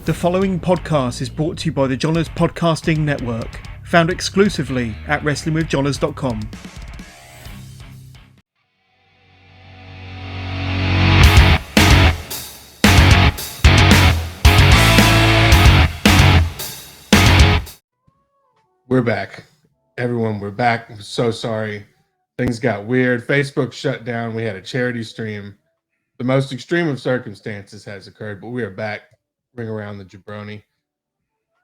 The following podcast is brought to you by the Johners Podcasting Network, found exclusively at WrestlingWithJohners.com. We're back. Everyone, we're back. I'm so sorry. Things got weird. Facebook shut down. We had a charity stream. The most extreme of circumstances has occurred, but we are back. Ring around the jabroni.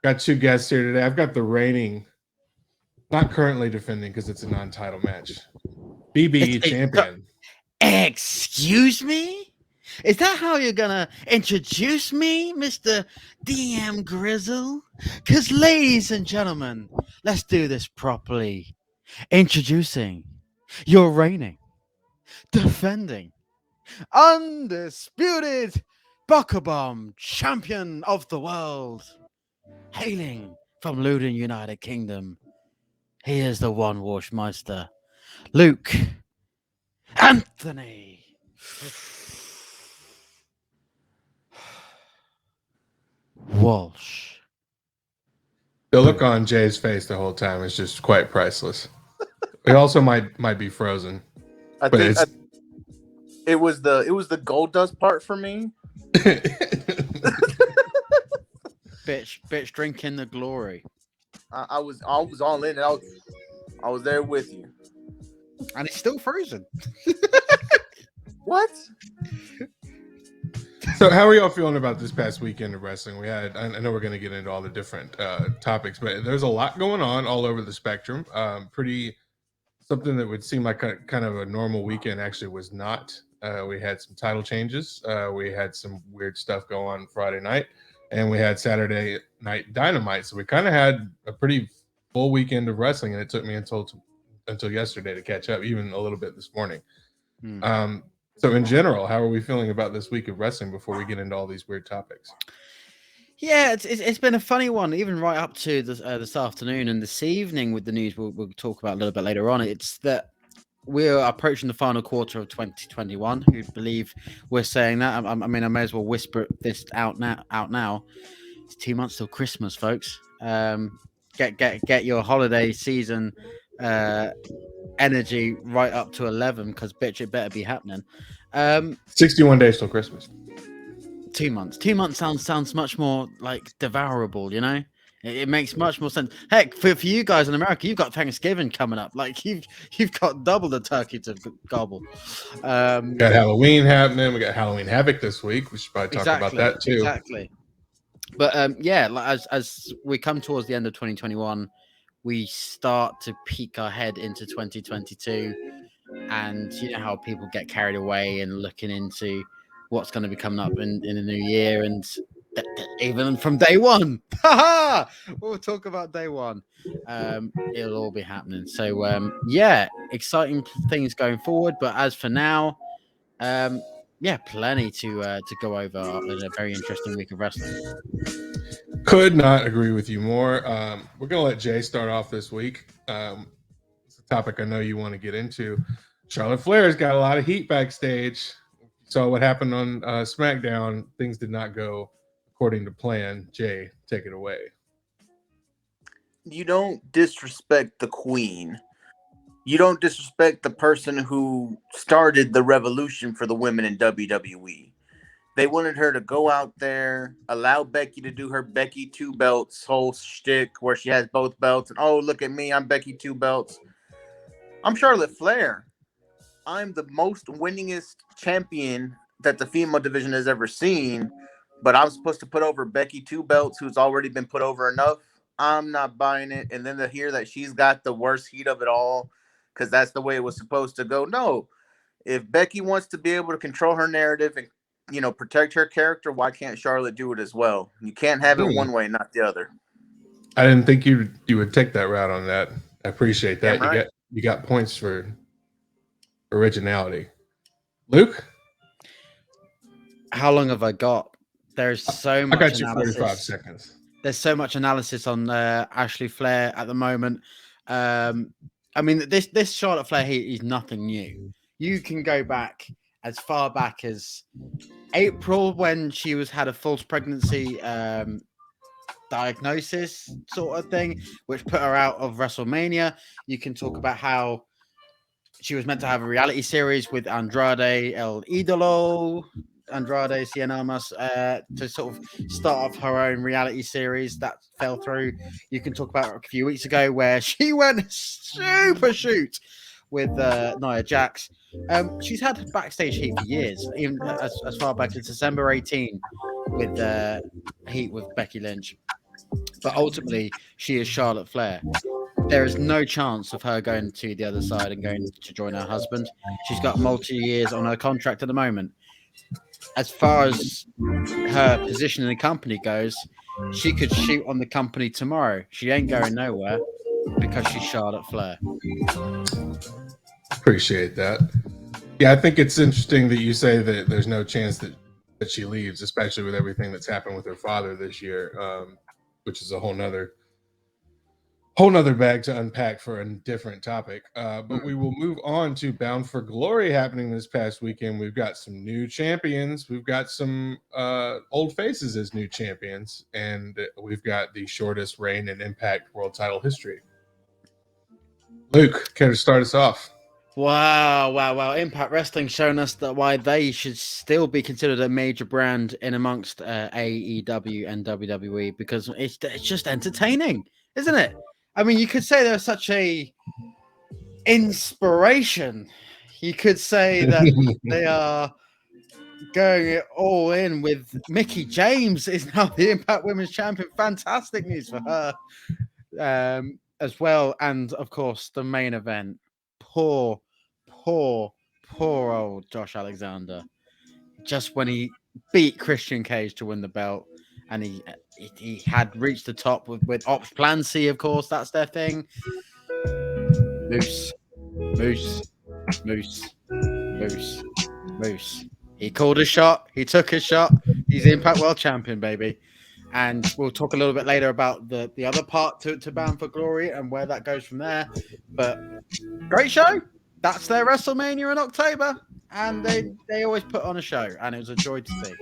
Got two guests here today. I've got the reigning, not currently defending because it's a non-title match, BBE champion. Excuse me? Is that how you're gonna introduce me, Mr. DM Grizzle? Because, ladies and gentlemen, let's do this properly. Introducing your reigning, defending, undisputed Bucker Bomb champion of the world, hailing from Luton, United Kingdom. He is the One Wash Meister, Luke Anthony. Walsh. The look on Jay's face the whole time is just quite priceless. It also might be frozen. I think it was the gold dust part for me. bitch drinking the glory. I was all in. I was there with you. And it's still frozen. What? So how are y'all feeling about this past weekend of wrestling? I know we're going to get into all the different topics, but there's a lot going on all over the spectrum. Something that would seem like kind of a normal weekend actually was not. We had some title changes. We had some weird stuff go on Friday night, and we had Saturday night Dynamite. So we kind of had a pretty full weekend of wrestling, and it took me until yesterday to catch up, even a little bit this morning. So in general, how are we feeling about this week of wrestling before we get into all these weird topics? Yeah, it's been a funny one, even right up to this afternoon and this evening with the news we'll talk about a little bit later on. It's that we're approaching the final quarter of 2021. Who'd believe we're saying that? I mean, I may as well whisper this out now. It's 2 months till Christmas, folks. Get your holiday season energy right up to 11, because bitch, it better be happening. 61 days till Christmas. 2 months. 2 months sounds much more like devourable, you know? It makes much more sense. Heck, for you guys in America, you've got Thanksgiving coming up. Like you've got double the turkey to gobble. We got Halloween happening. We got Halloween Havoc this week. We should probably talk about that too. Exactly. But yeah, like as we come towards the end of 2021, we start to peek our head into 2022, and you know how people get carried away and looking into what's going to be coming up in the new year, and even from day one. We'll talk about day one. It'll all be happening. So yeah, exciting things going forward. But as for now, yeah, plenty to go over in a very interesting week of wrestling. Could not agree with you more. We're going to let Jay start off this week. It's a topic I know you want to get into. Charlotte Flair's got a lot of heat backstage. Saw what happened on SmackDown. Things did not go according to plan. Jay, take it away. You don't disrespect the queen. You don't disrespect the person who started the revolution for the women in WWE. They wanted her to go out there, allow Becky to do her Becky 2 belts whole shtick where she has both belts. And, oh, look at me, I'm Becky 2 belts. I'm Charlotte Flair. I'm the most winningest champion that the female division has ever seen. But I'm supposed to put over Becky 2 belts, who's already been put over enough. I'm not buying it. And then to hear that she's got the worst heat of it all, because that's the way it was supposed to go. No. If Becky wants to be able to control her narrative and protect her character, why can't Charlotte do it as well? You can't have it one way, not the other. I didn't think you would take that route on that. I appreciate that. Right. You got points for originality. Luke? How long have I got? There's so much. I got you 45 seconds. There's so much analysis on Ashley Flair at the moment. I mean, this Charlotte Flair heat is nothing new. You can go back as far back as April, when she had a false pregnancy diagnosis sort of thing, which put her out of WrestleMania. You can talk about how she was meant to have a reality series with Andrade El Idolo, Andrade Cien Almas, to sort of start off her own reality series that fell through. You can talk about a few weeks ago where she went super shoot with Nia Jax. She's had backstage heat for years, even as far back as December 18 with heat with Becky Lynch. But ultimately, she is Charlotte Flair. There is no chance of her going to the other side and going to join her husband. She's got multi-years on her contract at the moment. As far as her position in the company goes, she could shoot on the company tomorrow. She ain't going nowhere because she's Charlotte Flair. Appreciate that. Yeah, I think it's interesting that you say that there's no chance that she leaves, especially with everything that's happened with her father this year, which is a whole nother bag to unpack for a different topic. But we will move on to Bound for Glory happening this past weekend. We've got some new champions. We've got some old faces as new champions. And we've got the shortest reign in Impact World Title history. Luke, care to start us off? Wow. Impact Wrestling showing us that why they should still be considered a major brand in amongst AEW and WWE, because it's just entertaining, isn't it? I mean, you could say they're such a inspiration. You could say that they are going it all in with Mickie James is now the Impact Women's Champion. Fantastic news for her as well. And, of course, the main event. Poor old Josh Alexander. Just when he beat Christian Cage to win the belt, and he had reached the top with Ops Plan C, of course, that's their thing. Moose. He called a shot. He took a shot. He's the Impact World Champion, baby. And we'll talk a little bit later about the other part to Bound for Glory and where that goes from there. But great show. That's their WrestleMania in October. And they always put on a show. And it was a joy to see.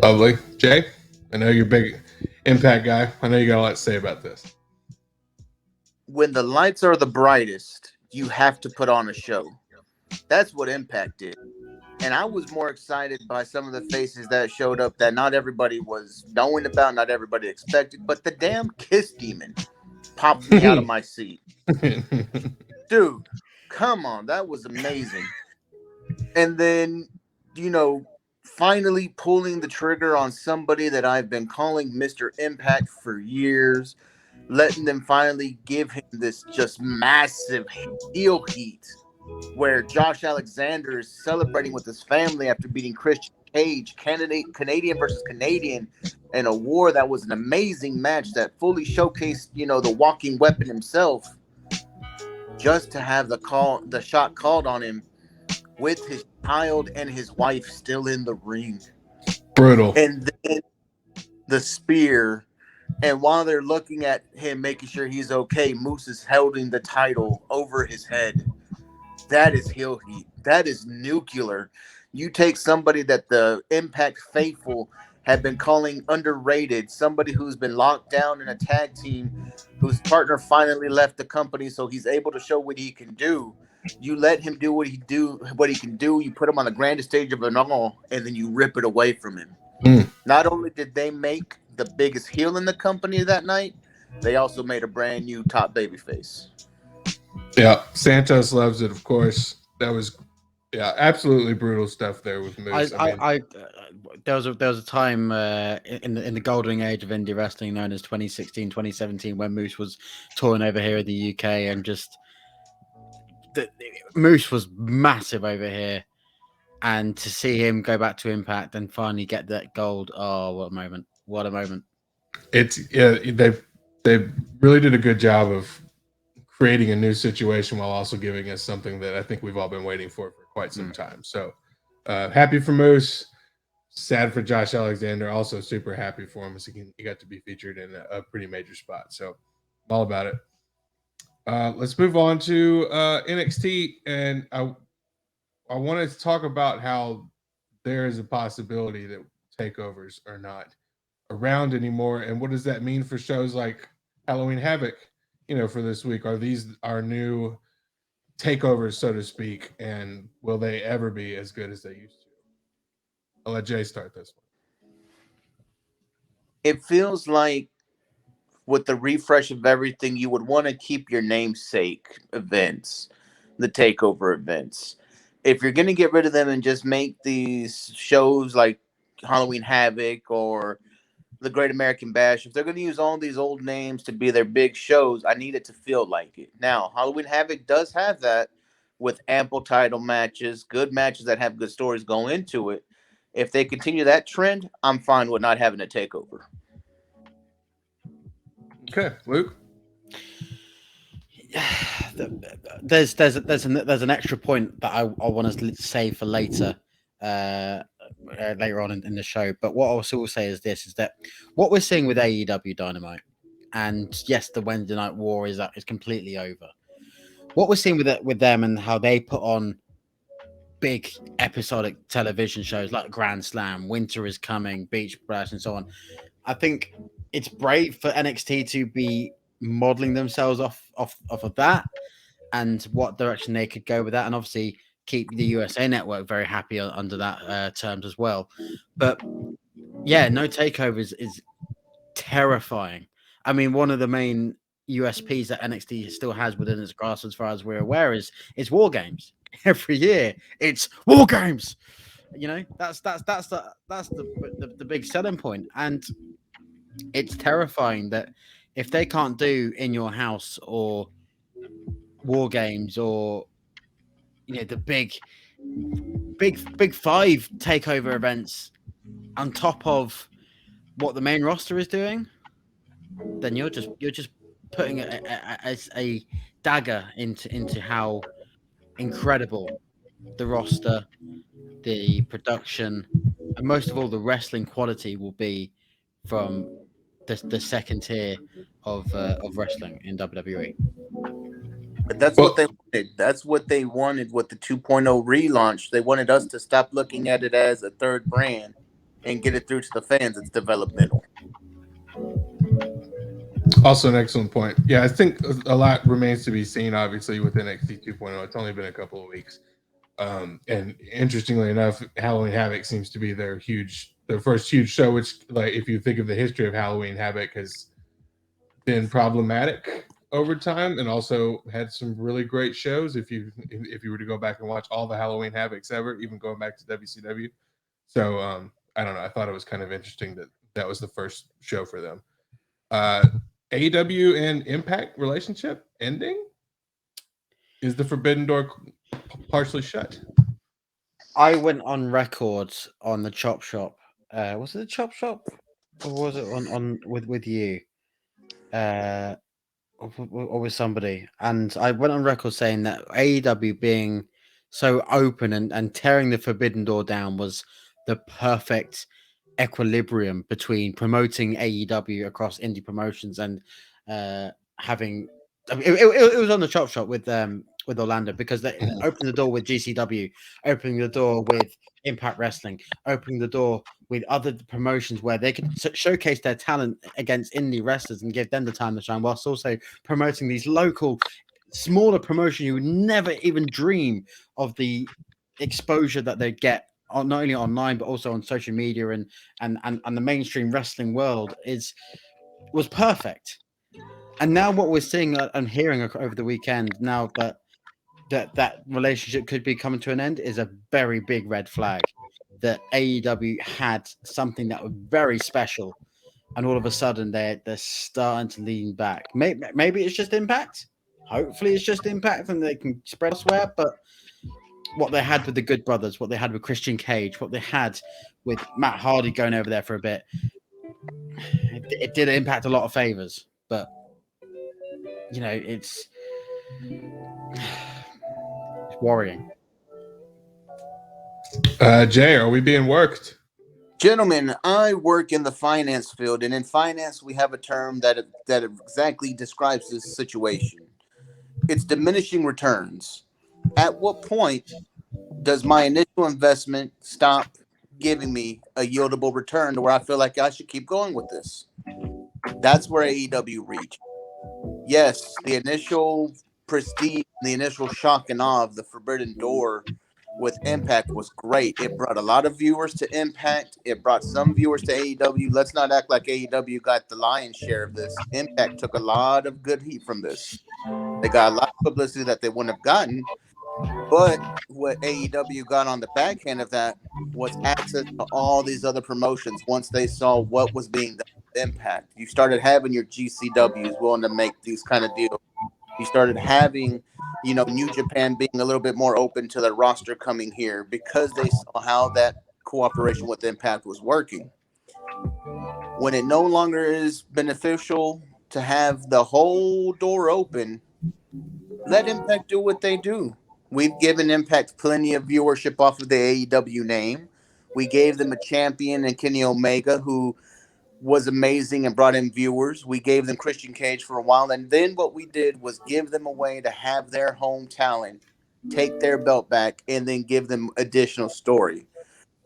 Lovely. Jay, I know you're a big Impact guy. I know you got a lot to say about this. When the lights are the brightest, you have to put on a show. That's what Impact did. And I was more excited by some of the faces that showed up that not everybody was knowing about, not everybody expected. But the damn Kiss Demon popped me out of my seat. Dude, come on. That was amazing. And then, finally pulling the trigger on somebody that I've been calling Mr. Impact for years, letting them finally give him this just massive heel heat, where Josh Alexander is celebrating with his family after beating Christian Cage, Canadian versus Canadian, in a war that was an amazing match that fully showcased, the walking weapon himself, just to have the shot called on him with his child and his wife still in the ring. Brutal. And then the spear. And while they're looking at him, making sure he's okay, Moose is holding the title over his head. That is heel heat. That is nuclear. You take somebody that the Impact faithful have been calling underrated, somebody who's been locked down in a tag team, whose partner finally left the company, so he's able to show what he can do. You let him do what he can do. You put him on the grandest stage of it all, and then you rip it away from him. Not only did they make the biggest heel in the company that night, they also made a brand new top babyface. Yeah, Santos loves it, of course. That was absolutely brutal stuff there with Moose. There was a time in the golden age of indie wrestling known as 2016, 2017, when Moose was touring over here in the UK, and just Moose was massive over here. And to see him go back to Impact and finally get that gold, oh, what a moment! What a moment! They really did a good job of creating a new situation while also giving us something that I think we've all been waiting for quite some time. So happy for Moose, sad for Josh Alexander, also super happy for him as he got to be featured in a pretty major spot. So I'm all about it. Let's move on to NXT, and I I wanted to talk about how there is a possibility that takeovers are not around anymore, and what does that mean for shows like Halloween Havoc? For this week, are these our new takeovers, so to speak, and will they ever be as good as they used to? I'll let Jay start this one. It feels like with the refresh of everything, you would want to keep your namesake events, the takeover events. If you're going to get rid of them and just make these shows like Halloween Havoc or the Great American Bash, if they're going to use all these old names to be their big shows, I need it to feel like it. Now, Halloween Havoc does have that with ample title matches, good matches that have good stories going into it. If they continue that trend, I'm fine with not having a takeover. Okay, Luke. There's an extra point that I want to save for later later on in the show. But what I will say is this: is that what we're seeing with AEW Dynamite, and yes, the Wednesday Night War is completely over. What we're seeing with them and how they put on big episodic television shows like Grand Slam, Winter is Coming, Beach Bash, and so on. I think it's brave for NXT to be modeling themselves off of that and what direction they could go with that, and obviously keep the USA Network very happy under that terms as well. But yeah, no takeovers is terrifying. I mean, one of the main USPs that NXT still has within its grasp, as far as we're aware, is War Games. Every year, it's War Games. That's the big selling point, and it's terrifying that if they can't do In Your House or War Games or the big five takeover events on top of what the main roster is doing, then you're just putting a dagger into how incredible the roster, the production, and most of all the wrestling quality will be from the second tier of wrestling in WWE. But that's what they wanted. That's what they wanted with the 2.0 relaunch. They wanted us to stop looking at it as a third brand and get it through to the fans. It's developmental. Also, an excellent point. Yeah, I think a lot remains to be seen, obviously, with NXT 2.0. It's only been a couple of weeks. And interestingly enough, Halloween Havoc seems to be their first huge show, which, like, if you think of the history of Halloween Havoc, has been problematic over time and also had some really great shows. If you were to go back and watch all the Halloween Havocs ever, even going back to WCW. So I don't know. I thought it was kind of interesting that was the first show for them. AEW and Impact relationship ending? Is the Forbidden Door partially shut? I went on record on the Chop Shop. Was it the Chop Shop, or was it on with you, or with somebody? And I went on record saying that AEW being so open and tearing the Forbidden Door down was the perfect equilibrium between promoting AEW across indie promotions and having. It was on the Chop Shop with Orlando, because they opened the door with GCW, opening the door with Impact Wrestling, opening the door with other promotions where they could showcase their talent against indie wrestlers and give them the time to shine, whilst also promoting these local, smaller promotions you would never even dream of the exposure that they get not only online but also on social media and the mainstream wrestling world was perfect. And now what we're seeing and hearing over the weekend, now that relationship could be coming to an end, is a very big red flag that AEW had something that was very special, and all of a sudden they're starting to lean back. Maybe it's just Impact. Hopefully it's just Impact and they can spread elsewhere. But what they had with the Good Brothers, what they had with Christian Cage, what they had with Matt Hardy going over there for a bit, it did impact a lot of favors. But it's worrying. Jay, are we being worked? Gentlemen, I work in the finance field, and in finance, we have a term that exactly describes this situation. It's diminishing returns. At what point does my initial investment stop giving me a yieldable return to where I feel like I should keep going with this? That's where AEW reached. Yes, the initial prestige, the initial shock and awe of the Forbidden Door with Impact was great. It brought a lot of viewers to Impact. It brought some viewers to AEW. Let's not act like AEW got the lion's share of this. Impact took a lot of good heat from this. They got a lot of publicity that they wouldn't have gotten. But what AEW got on the back end of that was access to all these other promotions once they saw what was being done with Impact. You started having your GCWs willing to make these kind of deals. You started having, New Japan being a little bit more open to the roster coming here because they saw how that cooperation with Impact was working. When it no longer is beneficial to have the whole door open, let Impact do what they do. We've given Impact plenty of viewership off of the AEW name. We gave them a champion in Kenny Omega who was amazing and brought in viewers. We gave them Christian Cage for a while. And then what we did was give them a way to have their home talent take their belt back and then give them additional story.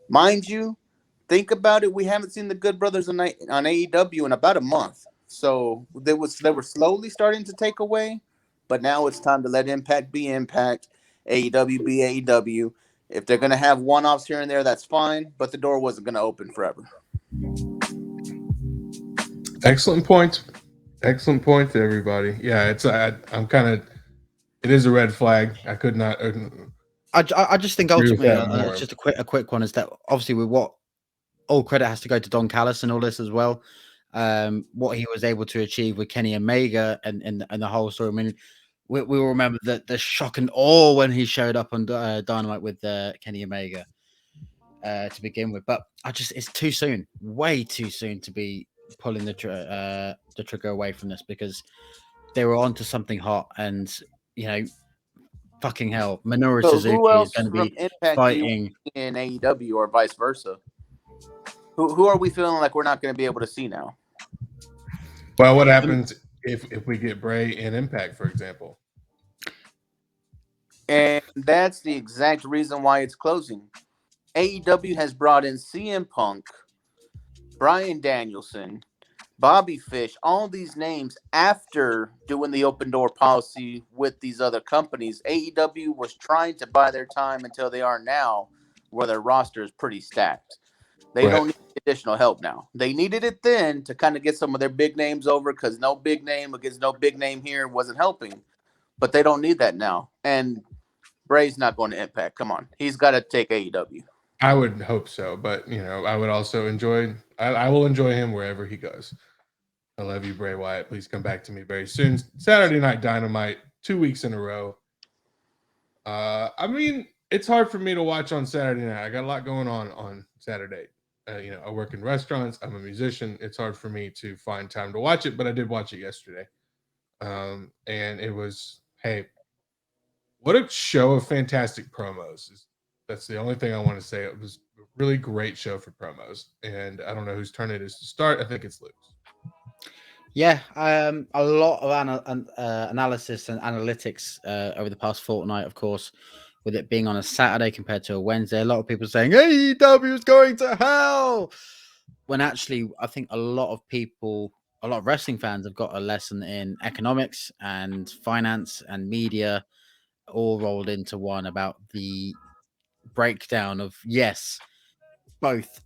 Mind you, think about it. We haven't seen the Good Brothers on AEW in about a month. So they were slowly starting to take away. But now it's time to let Impact be Impact, AEW be AEW. If they're going to have one-offs here and there, that's fine. But the door wasn't going to open forever. Excellent point. Excellent point to everybody. Yeah, I'm kind of. It is a red flag. I could not. I just think ultimately, more. just a quick one is that obviously with what all credit has to go to Don Callis and all this as well. What he was able to achieve with Kenny Omega and the whole story. I mean, we will remember the shock and awe when he showed up on Dynamite with Kenny Omega to begin with. But it's too soon, way too soon to be pulling the trigger away from this because they were onto something hot and fucking hell, Minoru Suzuki is going to be fighting in AEW or vice versa. Who are we feeling like we're not going to be able to see now? Well, what happens if we get Bray in Impact, for example? And that's the exact reason why it's closing. AEW has brought in CM Punk, Bryan Danielson, Bobby Fish, all these names after doing the open door policy with these other companies. AEW was trying to buy their time until they are now, where their roster is pretty stacked. They don't need additional help now. They needed it then to kind of get some of their big names over because no big name against no big name here wasn't helping. But they don't need that now. And Bray's not going to Impact. Come on. He's got to take AEW. I would hope so. But, I would also I will enjoy him wherever he goes. I love you, Bray Wyatt. Please come back to me very soon. Saturday Night Dynamite, 2 weeks in a row. I mean, it's hard for me to watch on Saturday night. I got a lot going on Saturday. I work in restaurants. I'm a musician. It's hard for me to find time to watch it, but I did watch it yesterday. And it was, hey, what a show of fantastic promos. That's the only thing I want to say. It was a really great show for promos. And I don't know whose turn it is to start. I think it's Luke's. Yeah, a lot of analysis and analytics over the past fortnight, of course, with it being on a Saturday compared to a Wednesday. A lot of people saying AEW is going to hell, when actually I think a lot of wrestling fans have got a lesson in economics and finance and media all rolled into one about the breakdown of, yes, both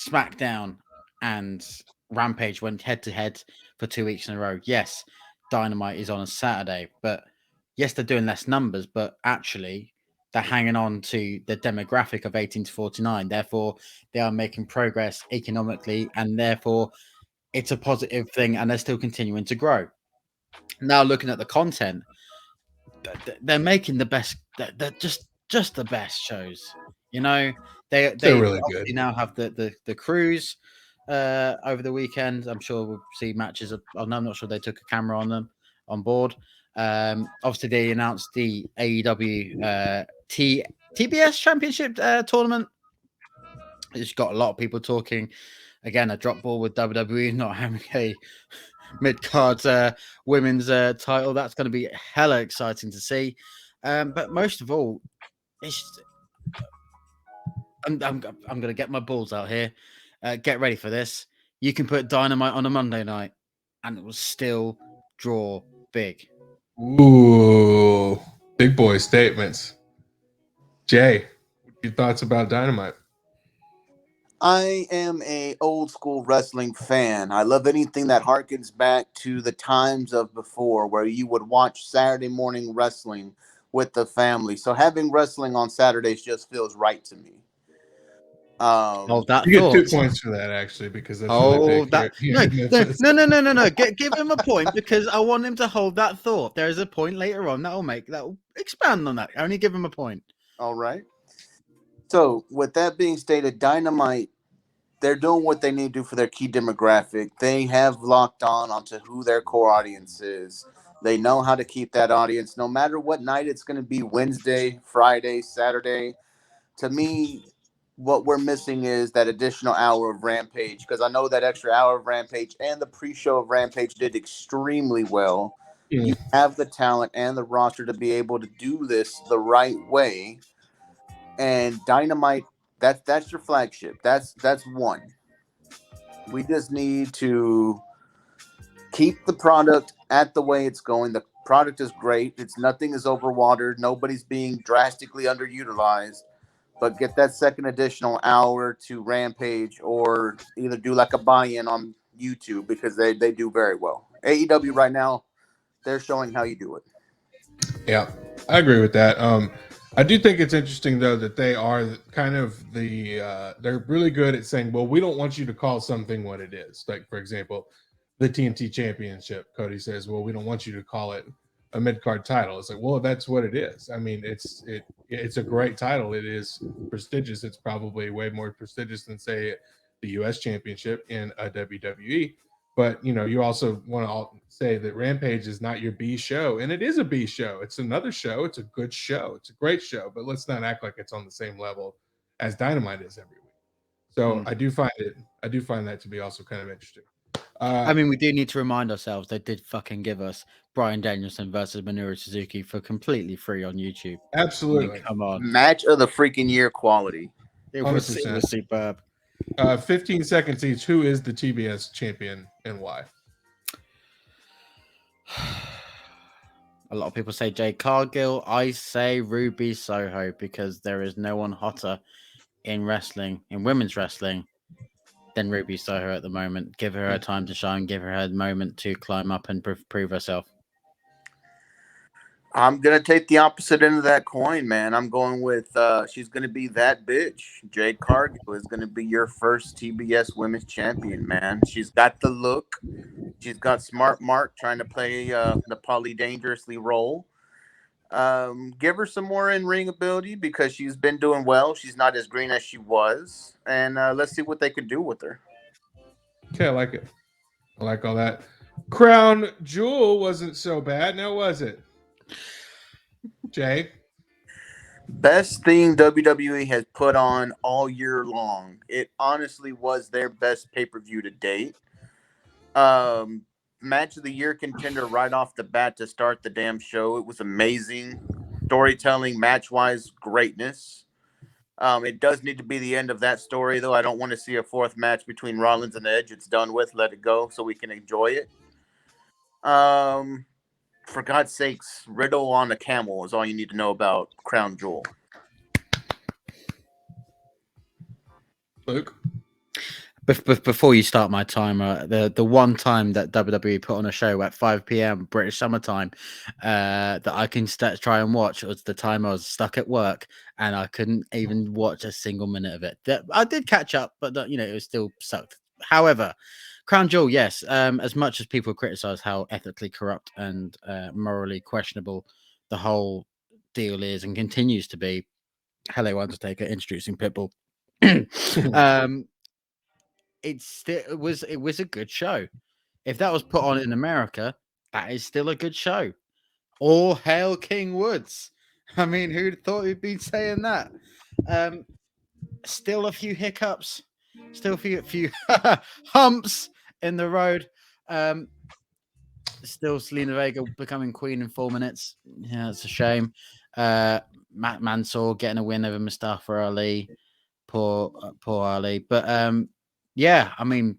SmackDown and Rampage went head to head for 2 weeks in a row. Yes, Dynamite is on a Saturday, but yes, they're doing less numbers, but actually they're hanging on to the demographic of 18 to 49. Therefore, they are making progress economically, and therefore it's a positive thing, and they're still continuing to grow. Now, looking at the content, they're making the best. They're just the best shows. They're really good. Now have the cruise over the weekend. I'm sure we'll see matches. I'm not sure they took a camera on them on board. Obviously, they announced the AEW TBS Championship tournament. It's got a lot of people talking. Again, a drop ball with WWE not having a mid-card women's title. That's going to be hella exciting to see. But most of all, I'm gonna get my balls out here. Get ready for this. You can put Dynamite on a Monday night, and it will still draw big. Ooh, big boy statements. Jay, your thoughts about Dynamite? I am a old school wrestling fan. I love anything that harkens back to the times of before, where you would watch Saturday morning wrestling with the family. So having wrestling on Saturdays just feels right to me. Hold that You get 2 thought. points for that, actually, because that's really Hold big that. here in Memphis. No. Give him a point because I want him to hold that thought. There is a point later on that will expand on that. Only give him a point. All right. So with that being stated, Dynamite, they're doing what they need to do for their key demographic. They have locked on onto who their core audience is. They know how to keep that audience, no matter what night it's going to be, Wednesday, Friday, Saturday. To me, what we're missing is that additional hour of Rampage, because I know that extra hour of Rampage and the pre-show of Rampage did extremely well. You have the talent and the roster to be able to do this the right way. And Dynamite, that's your flagship. That's one. We just need to keep the product at the way it's going. The product is great. Nothing is overwatered. Nobody's being drastically underutilized. But get that second additional hour to Rampage, or either do like a buy-in on YouTube, because they do very well. AEW right now, they're showing how you do it. Yeah, I agree with that. I do think it's interesting though that they are kind of they're really good at saying, well, we don't want you to call something what it is. Like, for example, the TNT Championship. Cody says, well, we don't want you to call it a mid card title. It's like, well, that's what it is. I mean, it's a great title. It is prestigious. It's probably way more prestigious than, say, the U.S. Championship in a WWE. But you also want to say that Rampage is not your B show, and it is a B show. It's another show. It's a good show. It's a great show. But let's not act like it's on the same level as Dynamite is every week. So I do find that to be also kind of interesting. I mean, we do need to remind ourselves they did fucking give us Bryan Danielson versus Minoru Suzuki for completely free on YouTube. Absolutely. I mean, come on. Match of the freaking year quality. It was superb. 15 seconds each. Who is the TBS champion and why? A lot of people say Jade Cargill. I say Ruby Soho, because there is no one hotter in wrestling, in women's wrestling, than Ruby Soho at the moment. Give her a time to shine. Give her a moment to climb up and prove herself. I'm going to take the opposite end of that coin, man. I'm going with she's going to be that bitch. Jade Cargill is going to be your first TBS women's champion, man. She's got the look. She's got smart Mark trying to play the Polly Dangerously role. Give her some more in-ring ability, because she's been doing well. She's not as green as she was. And let's see what they can do with her. Okay, I like it. I like all that. Crown Jewel wasn't so bad, now was it? Jay? Best thing WWE has put on all year long. It honestly was their best pay-per-view to date. Match of the year contender right off the bat to start the damn show. It was amazing. Storytelling, match-wise, greatness. It does need to be the end of that story, though. I don't want to see a fourth match between Rollins and Edge. It's done with. Let it go so we can enjoy it. For God's sakes, Riddle on a camel is all you need to know about Crown Jewel. Luke? Before you start my timer, the one time that WWE put on a show at 5 p.m. British summertime that I can try and watch was the time I was stuck at work and I couldn't even watch a single minute of it. I did catch up, but it was still sucked. However, Crown Jewel, yes. As much as people criticize how ethically corrupt and morally questionable the whole deal is and continues to be, hello Undertaker introducing Pitbull. It was a good show. If that was put on in America, that is still a good show. All hail King Woods. I mean, who'd thought he'd be saying that? Still a few hiccups, still a few humps in the road. Still Selena Vega becoming queen in 4 minutes. Yeah, it's a shame. Matt Mansour getting a win over Mustafa Ali. poor Ali. But yeah, I mean,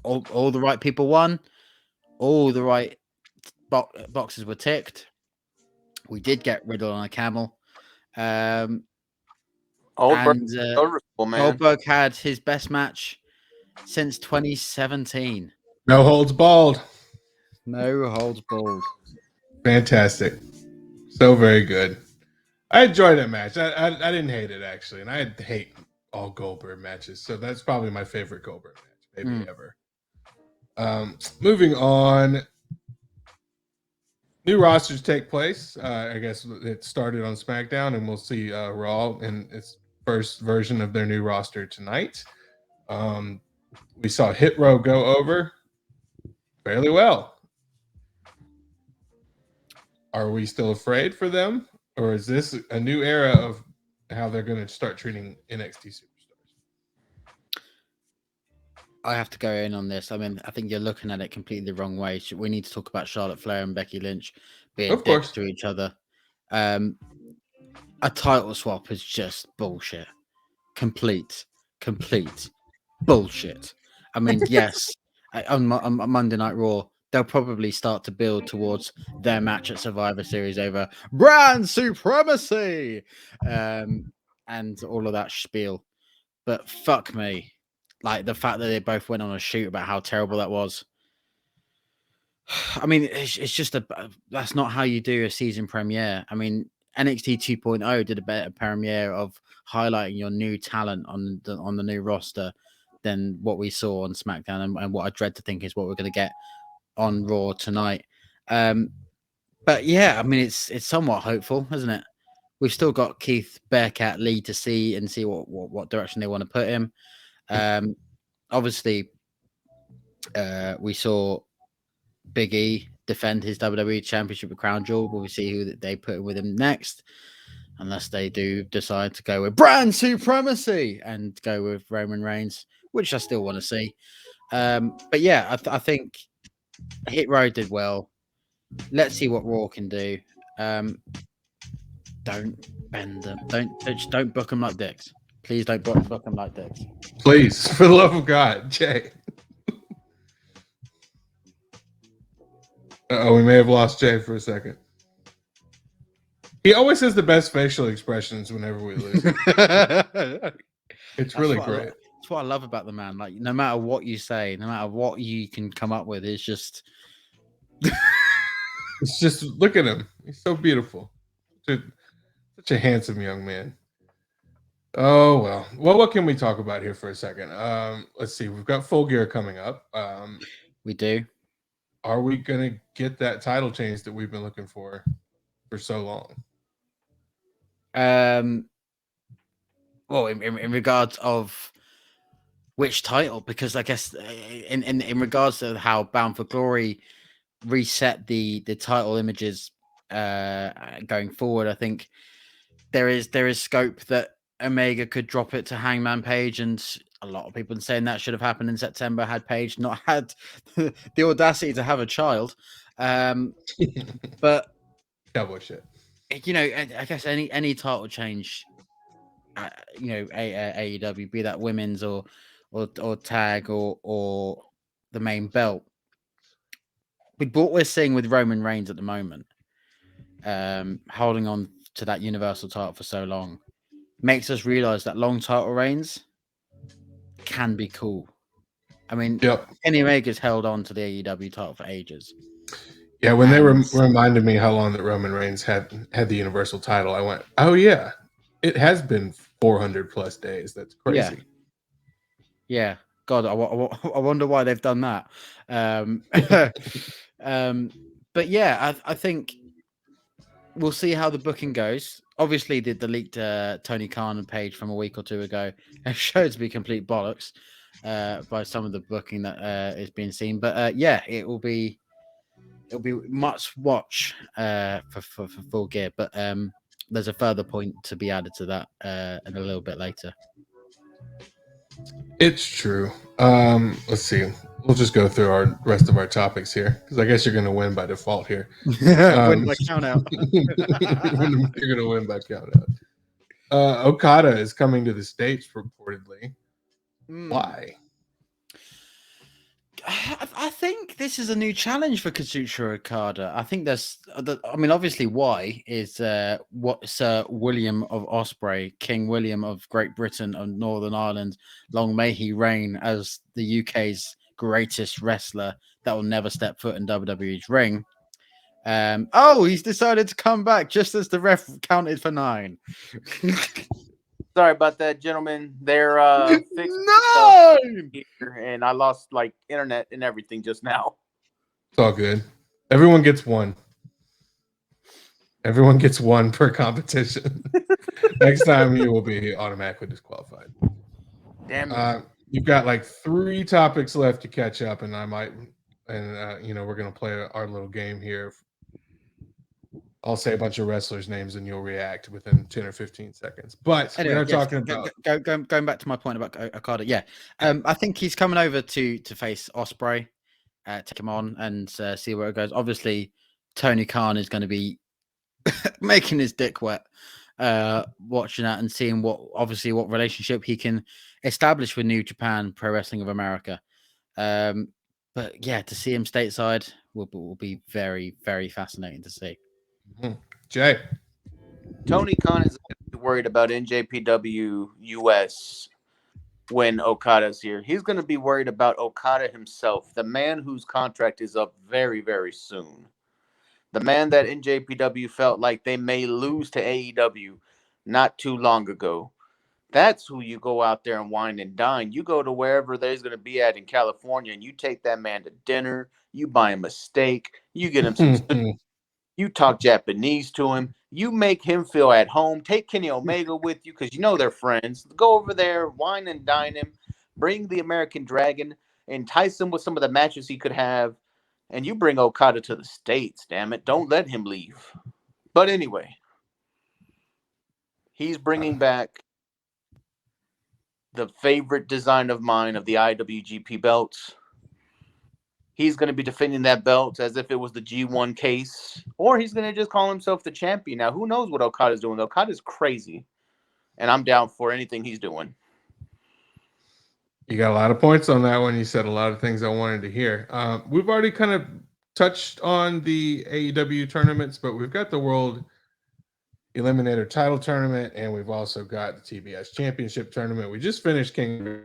all the right people won. All the right boxes were ticked. We did get Riddle on a camel. And Noticeable, man. Goldberg had his best match since 2017. No holds balled. No holds balled. Fantastic. So very good. I enjoyed that match. I didn't hate it, actually. And I hate all Goldberg matches. So that's probably my favorite Goldberg match, maybe ever. Moving on. New rosters take place. I guess it started on SmackDown, and we'll see Raw in its first version of their new roster tonight. We saw Hit Row go over fairly well. Are we still afraid for them, or is this a new era of how they're going to start treating NXT superstars? I have to go in on this. I mean, I think you're looking at it completely the wrong way. We need to talk about Charlotte Flair and Becky Lynch being dicks to each other. A title swap is just bullshit. Complete bullshit. I mean, yes, on Monday Night Raw, they'll probably start to build towards their match at Survivor Series over brand supremacy and all of that spiel. But fuck me. Like, the fact that they both went on a shoot about how terrible that was. I mean, it's just that's not how you do a season premiere. I mean, NXT 2.0 did a better premiere of highlighting your new talent on the new roster than what we saw on SmackDown, and what I dread to think is what we're going to get on Raw tonight. But yeah, I mean, it's somewhat hopeful, isn't it? We've still got Keith Bearcat Lee to see what direction they want to put him. Obviously, we saw Big E defend his WWE Championship with Crown Jewel. We'll see who they put with him next, unless they do decide to go with brand supremacy and go with Roman Reigns, which I still want to see. But yeah, I think Hit Row did well. Let's see what Raw can do. Don't bend them. Don't book them like dicks. Please don't book them like dicks. Please, for the love of God, Jay. We may have lost Jay for a second. He always has the best facial expressions whenever we lose. It's really great. That's what I love about the man. Like, no matter what you say, no matter what you can come up with, it's just look at him. He's so beautiful. Such a handsome young man. Oh well. What can we talk about here for a second? Let's see. We've got Full Gear coming up. We do. Are we gonna get that title change that we've been looking for so long? Well, in regards of which title, because I guess in regards to how Bound for Glory reset the title images going forward, I think there is scope that Omega could drop it to Hangman Page, and a lot of people are saying that should have happened in September had Page not had the audacity to have a child. But cowboy shit. You know, I guess any title change, you know, AEW, be that women's or tag or the main belt. With what we're seeing with Roman Reigns at the moment, holding on to that Universal title for so long, makes us realize that long title reigns can be cool. I mean, Kenny Omega's held on to the AEW title for ages. Yeah, when they reminded me how long that Roman Reigns had the Universal title, I went, "Oh yeah, it has been 400 plus days. That's crazy." Yeah. God, I wonder why they've done that. But yeah, I think we'll see how the booking goes. Obviously, the leaked Tony Khan page from a week or two ago showed to be complete bollocks by some of the booking that is being seen. But yeah, it'll be much watch for Full Gear. But there's a further point to be added to that in a little bit later. It's true. Let's see. We'll just go through our rest of our topics here, because I guess you're going to win by default here. Win by count out. You're going to win by count out. Okada is coming to the States reportedly. Hmm. Why? I think this is a new challenge for Kazuchika Okada. I think obviously, why is what Sir William of Osprey, King William of Great Britain and Northern Ireland, long may he reign as the UK's greatest wrestler that will never step foot in WWE's ring. He's decided to come back just as the ref counted for 9. Sorry about that, gentlemen. They're fixing 9! here, and I lost like internet and everything just now. It's all good. Everyone gets one. Everyone gets one per competition. Next time you will be automatically disqualified. Damn it. You've got like 3 topics left to catch up, and we're gonna play our little game here. I'll say a bunch of wrestlers' names and you'll react within 10 or 15 seconds. But Anyway, we are talking about going back to my point about Okada. Yeah, I think he's coming over to face Osprey, take him on and see where it goes. Obviously, Tony Khan is going to be making his dick wet, watching that and seeing what relationship he can establish with New Japan Pro Wrestling of America. But yeah, to see him stateside will be very, very fascinating to see. Jay. Tony Khan is worried about NJPW US when Okada's here. He's going to be worried about Okada himself, the man whose contract is up very, very soon. The man that NJPW felt like they may lose to AEW not too long ago. That's who you go out there and wine and dine. You go to wherever there's going to be at in California and you take that man to dinner. You buy him a steak. You get him some you talk Japanese to him. You make him feel at home. Take Kenny Omega with you because you know they're friends. Go over there, wine and dine him. Bring the American Dragon. Entice him with some of the matches he could have. And you bring Okada to the States, damn it. Don't let him leave. But anyway, he's bringing back the favorite design of mine of the IWGP belts. He's going to be defending that belt as if it was the G1 case, or he's going to just call himself the champion. Now, who knows what Okada's doing? Okada's crazy, and I'm down for anything he's doing. You got a lot of points on that one. You said a lot of things I wanted to hear. We've already kind of touched on the AEW tournaments, but we've got the World Eliminator Title Tournament, and we've also got the TBS Championship Tournament. We just finished King.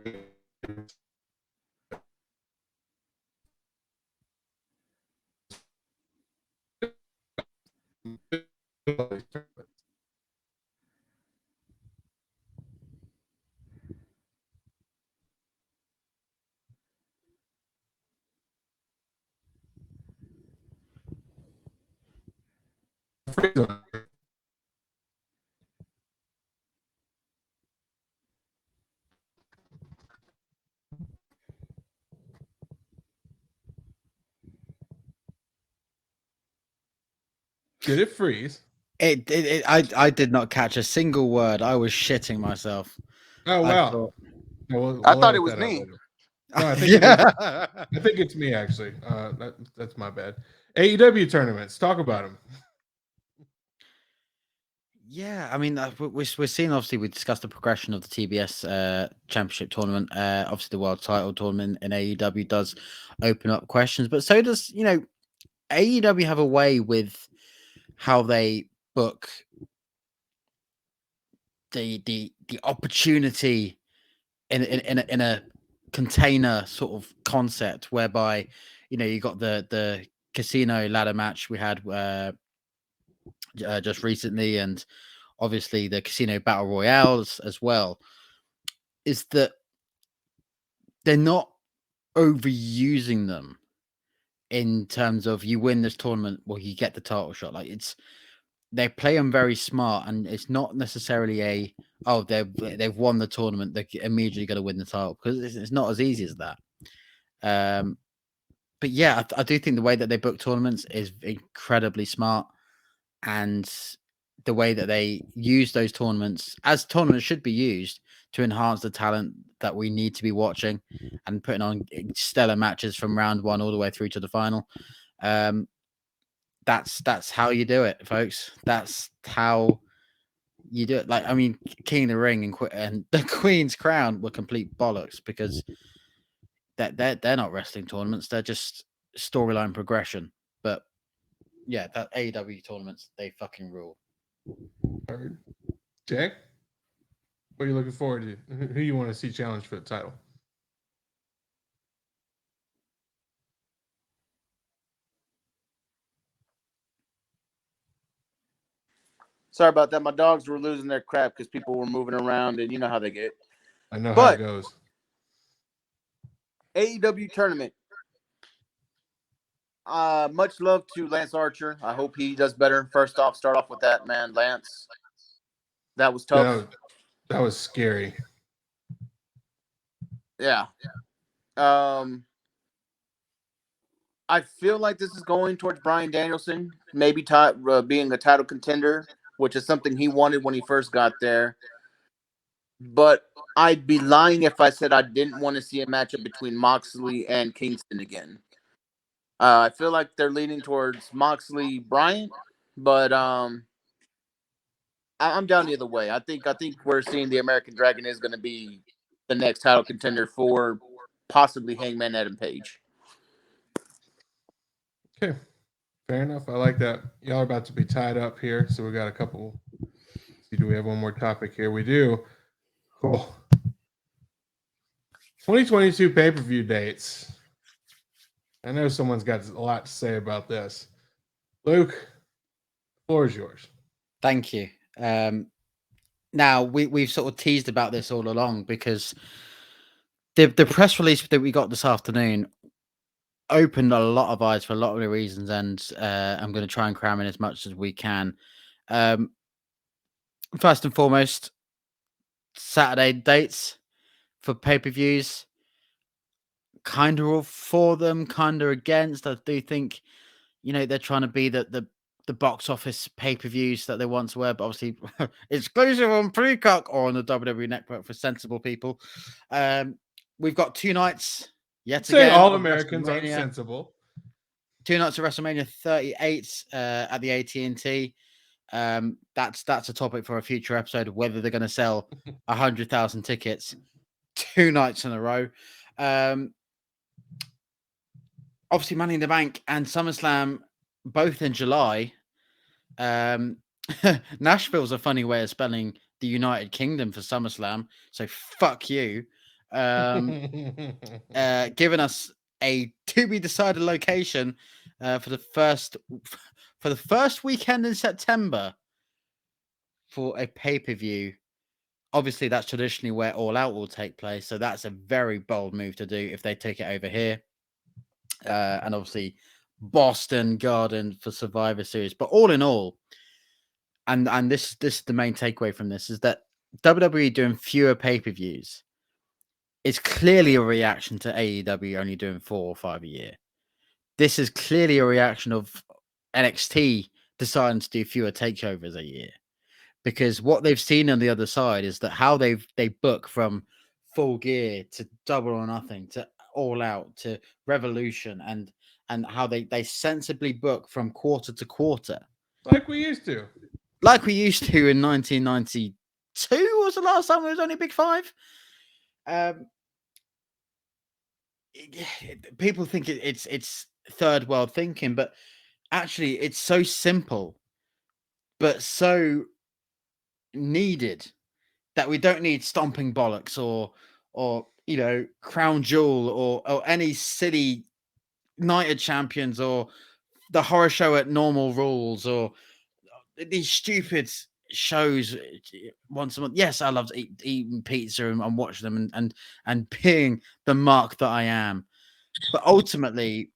Did it freeze? I did not catch a single word. I was shitting myself. Oh wow! I thought it was me. No, I think I think it's me actually. That's my bad. AEW tournaments. Talk about them. Yeah, I mean, we're seeing, obviously, we discussed the progression of the TBS Championship tournament. Obviously, the World Title tournament in AEW does open up questions, but so does, AEW have a way with how they book the opportunity in a container sort of concept, whereby you got the casino ladder match we had just recently, and obviously the casino battle royales as well. Is that they're not overusing them in terms of you win this tournament, well, you get the title shot. Like, they play them very smart, and it's not necessarily they've won the tournament, they're immediately going to win the title, because it's not as easy as that. But yeah, I do think the way that they book tournaments is incredibly smart, and the way that they use those tournaments, as tournaments should be used, to enhance the talent that we need to be watching and putting on stellar matches from round 1 all the way through to the final. That's how you do it, folks. That's how you do it like, I mean, King of the Ring and the Queen's Crown were complete bollocks because they're not wrestling tournaments, they're just storyline progression. But yeah, that AEW tournaments, they fucking rule. Heard. Jack, what are you looking forward to? Who you want to see challenge for the title? Sorry about that. My dogs were losing their crap because people were moving around, and you know how they get. I know how But it goes. AEW tournament. Much love to Lance Archer. I hope he does better. First off, start off with that, man. Lance. That was tough. That was scary. Yeah. I feel like this is going towards Bryan Danielson, maybe being a title contender, which is something he wanted when he first got there. But I'd be lying if I said I didn't want to see a matchup between Moxley and Kingston again. I feel like they're leaning towards Moxley Bryant, but I'm down either way. I think we're seeing the American Dragon is going to be the next title contender for possibly Hangman Adam Page. Okay, fair enough. I like that. Y'all are about to be tied up here, so we got a couple. Let's see, do we have one more topic here? We do. Cool. 2022 pay-per-view dates. I know someone's got a lot to say about this. Luke, the floor is yours. Thank you. Now we've sort of teased about this all along because the press release that we got this afternoon opened a lot of eyes for a lot of the reasons, and I'm going to try and cram in as much as we can. First and foremost, Saturday dates for pay-per-views. Kind of all for them, kind of against. I do think, they're trying to be the box office pay-per-views that they once were, but obviously exclusive on Peacock or on the WWE Network for sensible people. We've got 2 nights yet again. All Americans aren't sensible. 2 nights of WrestleMania 38 at the AT&T. That's a topic for a future episode of whether they're going to sell 100,000 tickets 2 nights in a row. Obviously, Money in the Bank and SummerSlam both in July. Nashville's a funny way of spelling the United Kingdom for SummerSlam, so fuck you. Giving us a to be decided location for the first weekend in September for a pay-per-view. Obviously, that's traditionally where All Out will take place, so that's a very bold move to do if they take it over here. And obviously Boston Garden for Survivor Series. But all in all, and this is the main takeaway from this, is that WWE doing fewer pay-per-views is clearly a reaction to AEW only doing 4 or 5 a year. This is clearly a reaction of NXT deciding to do fewer takeovers a year. Because what they've seen on the other side is that how they book from Full Gear to Double or Nothing to All Out to Revolution and how they sensibly book from quarter to quarter. Like we used to. Like we used to in 1992 was the last time it was only Big 5. People think it's third world thinking, but actually it's so simple, but so needed that we don't need Stomping Bollocks or Crown Jewel or any silly Night of Champions or the horror show at Normal Rules or these stupid shows once a month. Yes, I love eating pizza and watching them and being the mark that I am. But ultimately,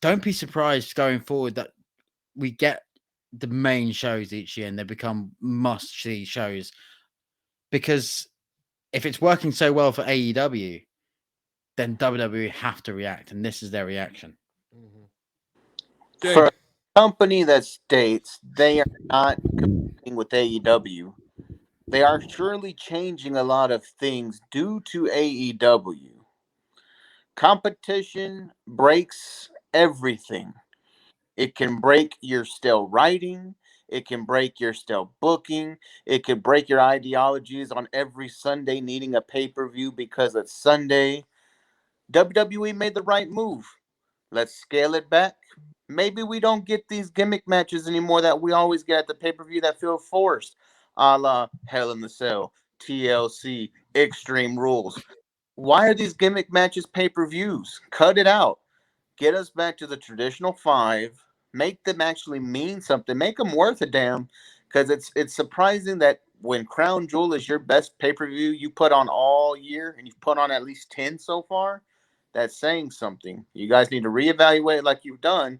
don't be surprised going forward that we get the main shows each year and they become must-see shows. Because if it's working so well for AEW, then WWE have to react, and this is their reaction. For a company that states they are not competing with AEW, they are surely changing a lot of things due to AEW. Competition breaks everything. It can break your stale writing. It can break your stale booking. It can break your ideologies on every Sunday needing a pay-per-view because it's Sunday. WWE made the right move. Let's scale it back. Maybe we don't get these gimmick matches anymore that we always get at the pay-per-view that feel forced, a la Hell in the Cell, TLC, Extreme Rules. Why are these gimmick matches pay-per-views? Cut it out. Get us back to the traditional 5. Make them actually mean something. Make them worth a damn. Because it's surprising that when Crown Jewel is your best pay-per-view you put on all year, and you've put on at least 10 so far, that's saying something. You guys need to reevaluate like you've done.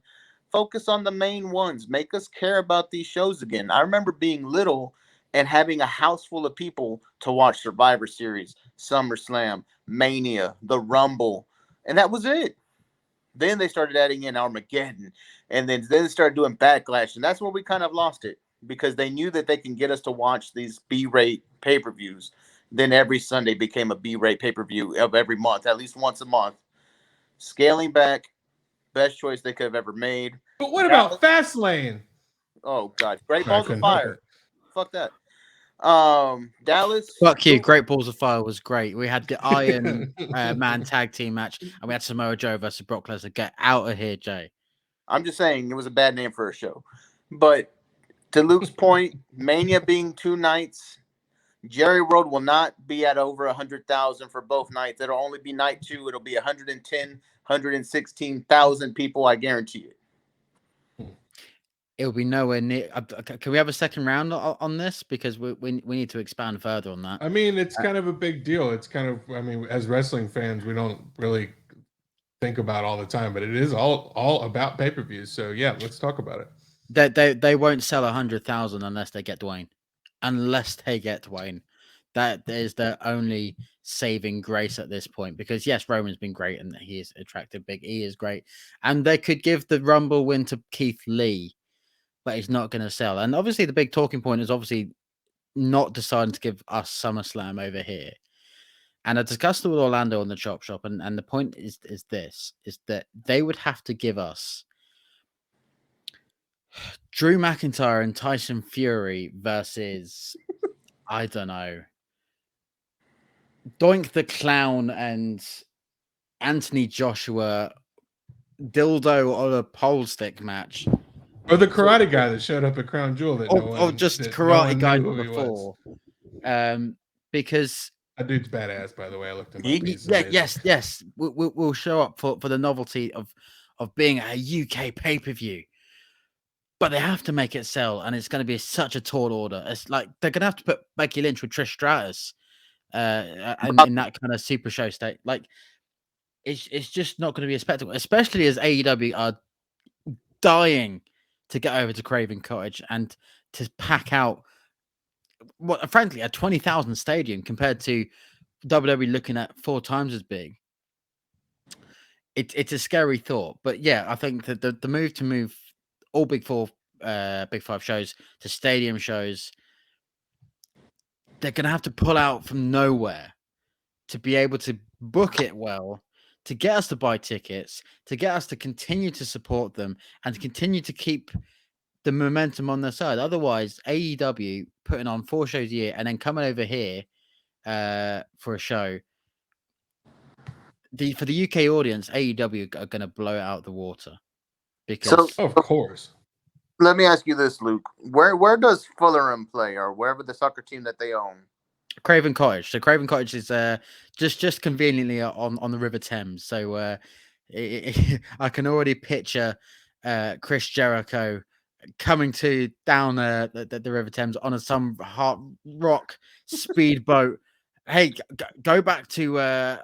Focus on the main ones. Make us care about these shows again. I remember being little and having a house full of people to watch Survivor Series, SummerSlam, Mania, the Rumble, and that was it. Then they started adding in Armageddon, and then they started doing Backlash, and that's where we kind of lost it because they knew that they can get us to watch these B-rate pay-per-views. Then every Sunday became a B-rate pay-per-view of every month, at least once a month. Scaling back, best choice they could have ever made. But what about Fastlane? Oh God, Great Balls of Fire. Fuck that. Dallas. Fuck you. Great Balls of Fire was great. We had the Iron Man tag team match, and we had Samoa Joe versus Brock Lesnar. Get out of here, Jay. I'm just saying it was a bad name for a show. But to Luke's point, Mania being 2 nights, Jerry Road will not be at over 100,000 for both nights. It'll only be night 2. It'll be 110, 116,000 people. I guarantee it. It'll be nowhere near. Can we have a second round on this? Because we need to expand further on that. I mean, it's kind of a big deal. It's kind of, I mean, as wrestling fans, we don't really think about all the time, but it is all about pay-per-views. So yeah, let's talk about it. They won't sell 100,000 unless they get Dwayne. Unless they get Dwayne. That is their only saving grace at this point. Because yes, Roman's been great and he is attractive. Big E is great. And they could give the Rumble win to Keith Lee, but he's not going to sell. And obviously the big talking point is obviously not deciding to give us SummerSlam over here. And I discussed it with Orlando on the Chop Shop, and the point is that they would have to give us Drew McIntyre and Tyson Fury versus, I don't know, Doink the Clown and Anthony Joshua dildo on a pole stick match. Or the karate guy that showed up at Crown Jewel. Just Karate Guy before. Because that dude's badass, by the way. I looked him up. Yes. We'll show up for the novelty of being a UK pay-per-view. But they have to make it sell, and it's going to be such a tall order. It's like they're going to have to put Becky Lynch with Trish Stratus in that kind of super show state. Like, it's just not going to be a spectacle, especially as AEW are dying to get over to Craven Cottage and to pack out what, frankly, a 20,000 stadium compared to WWE looking at 4 times as big. It's a scary thought, but yeah, I think that the move to move all Big 5 shows to stadium shows, they're going to have to pull out from nowhere to be able to book it well, to get us to buy tickets, to get us to continue to support them, and to continue to keep the momentum on their side. Otherwise, AEW putting on 4 shows a year and then coming over here for a show. For the UK audience, AEW are going to blow it out the water. Because of course. Let me ask you this, Luke. Where does Fulham play, or wherever the soccer team that they own? Craven Cottage. So Craven Cottage is just conveniently on the River Thames. So I can already picture Chris Jericho coming down the River Thames on some hard rock speedboat. Hey, go back to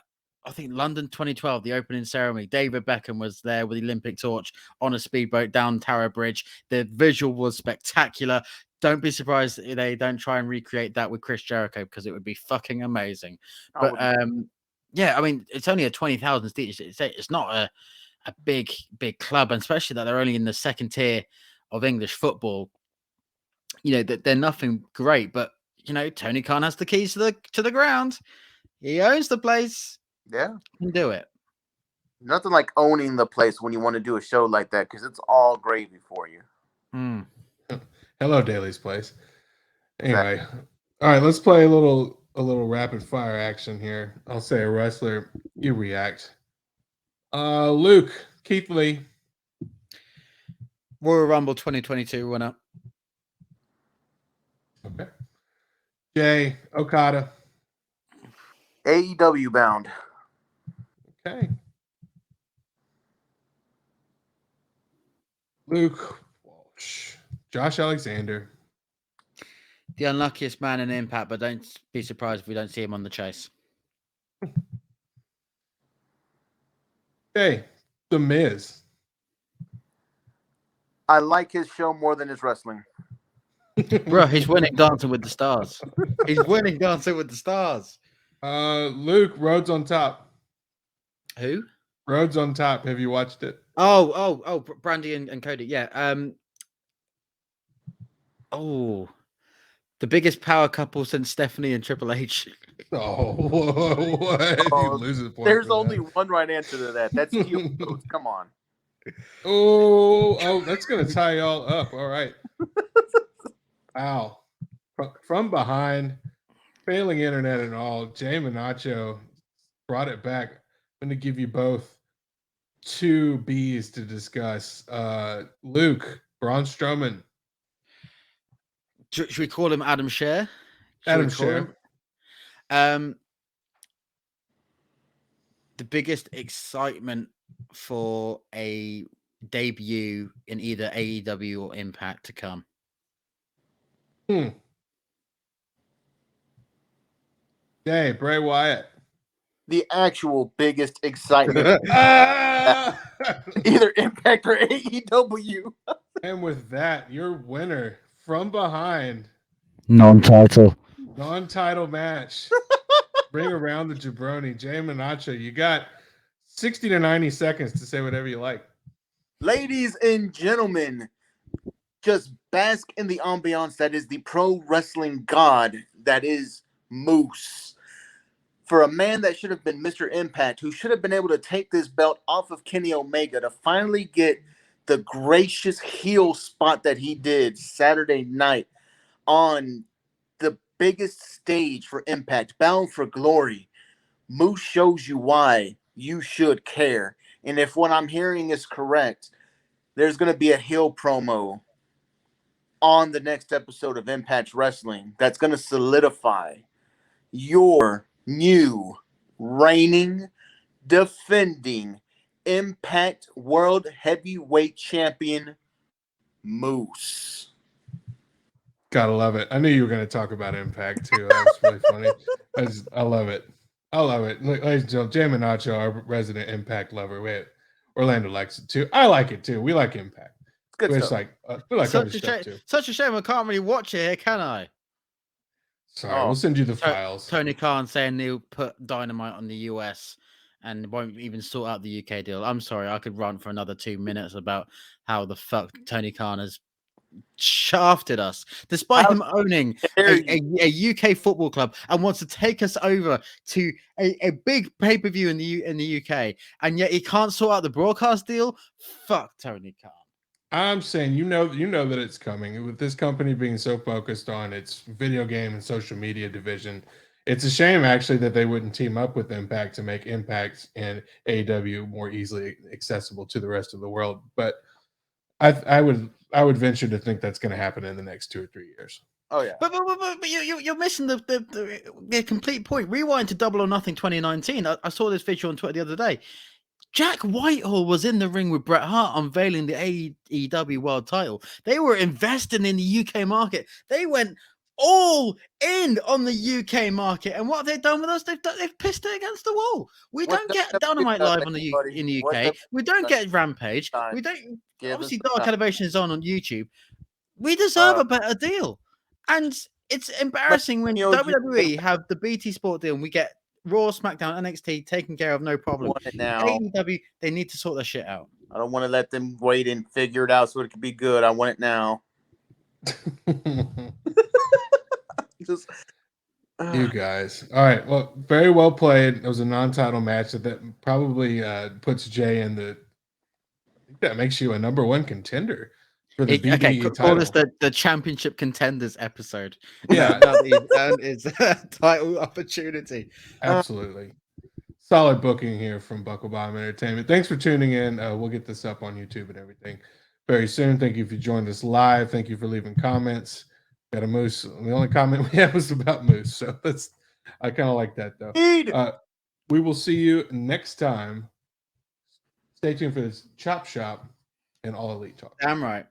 I think London 2012, the opening ceremony. David Beckham was there with the Olympic torch on a speedboat down Tower Bridge. The visual was spectacular. Don't be surprised if they don't try and recreate that with Chris Jericho, because it would be fucking amazing. But yeah, I mean, it's only a 20,000 seat. It's not a big club, and especially that they're only in the second tier of English football. You know, that they're nothing great, but you know, Tony Khan has the keys to the ground. He owns the place. Yeah, he can do it. Nothing like owning the place when you want to do a show like that, because it's all gravy for you. Hello, Daly's Place. Anyway, all right, let's play a little rapid fire action here. I'll say a wrestler, you react. Luke, Keith Lee. Royal Rumble 2022 winner. Okay. Jay, Okada. AEW bound. Okay. Luke Walsh. Josh Alexander. The unluckiest man in Impact, but don't be surprised if we don't see him on the chase. Hey, The Miz. I like his show more than his wrestling. Bro, he's winning Dancing with the Stars. He's winning Dancing with the Stars. Luke, Rhodes on Top. Who? Rhodes on Top. Have you watched it? Oh, Brandy and Cody. Yeah. The biggest power couple since Stephanie and Triple H. Oh, what? You lose the point. There's only one right answer to that. That's heel Rhodes. Come on. Oh, that's gonna tie y'all up. All right. Wow. From behind, failing internet and all, Jay Manacho brought it back. I'm gonna give you both 2 B's to discuss. Luke, Braun Strowman. Should we call him Adam Scher? Adam Scher. The biggest excitement for a debut in either AEW or Impact to come. Hey, Bray Wyatt. The actual biggest excitement. Either Impact or AEW. And with that, your winner from behind. Non-title match. Bring around the jabroni. Jay Manacho, you got 60 to 90 seconds to say whatever you like. Ladies and gentlemen, just bask in the ambiance that is the pro wrestling god that is Moose. For a man that should have been Mr. Impact, who should have been able to take this belt off of Kenny Omega to finally get the gracious heel spot that he did Saturday night on the biggest stage for Impact, Bound for Glory. Moose shows you why you should care. And if what I'm hearing is correct, there's going to be a heel promo on the next episode of Impact Wrestling that's going to solidify your new reigning, defending Impact World Heavyweight Champion, Moose. Gotta love it. I knew you were going to talk about Impact too. That was really funny. I love it. I love it. Ladies and gentlemen, Jay Manacho, our resident Impact lover. Wait, Orlando likes it too. I like it too. We like Impact. Good we stuff. like other stuff too. Such a shame I can't really watch it here, can I? Sorry, we'll send you the files. Tony Khan saying he'll put Dynamite on the US and won't even sort out the UK deal. I'm sorry, I could run for another 2 minutes about how the fuck Tony Khan has shafted us, despite him owning a UK football club and wants to take us over to a big pay-per-view in the UK, and yet he can't sort out the broadcast deal. Fuck Tony Khan. I'm saying you know that it's coming. With this company being so focused on its video game and social media division, it's a shame actually that they wouldn't team up with Impact to make Impact and AEW more easily accessible to the rest of the world. But I would venture to think that's going to happen in the next 2 or 3 years. Oh yeah, but you're missing the complete point. Rewind to Double or Nothing 2019. I saw this visual on Twitter the other day. Jack Whitehall was in the ring with Bret Hart unveiling the AEW World Title. They were investing in the UK market. They went all in on the UK market, and what have they done with us? They've pissed it against the wall. We don't get Dynamite live in the UK. We don't get Rampage. We don't. Obviously, Dark Elevation is on YouTube. We deserve a better deal, and it's embarrassing when WWE have the BT Sport deal and we get Raw, SmackDown, NXT taken care of, no problem. Now. AEW, they need to sort their shit out. I don't want to let them wait and figure it out so it could be good. I want it now. You guys. All right. Well, very well played. It was a non-title match that probably puts Jay in the. I think that makes you a #1 contender for the BDE call title. this the championship contenders episode. Yeah. Now that he's earned his title opportunity. Absolutely. Solid booking here from Buckle Bomb Entertainment. Thanks for tuning in. We'll get this up on YouTube and everything very soon. Thank you if you joined us live. Thank you for leaving comments. Got a Moose. The only comment we had was about Moose, so I kind of like that though. We will see you next time. Stay tuned for this Chop Shop and All Elite Talk. Damn right.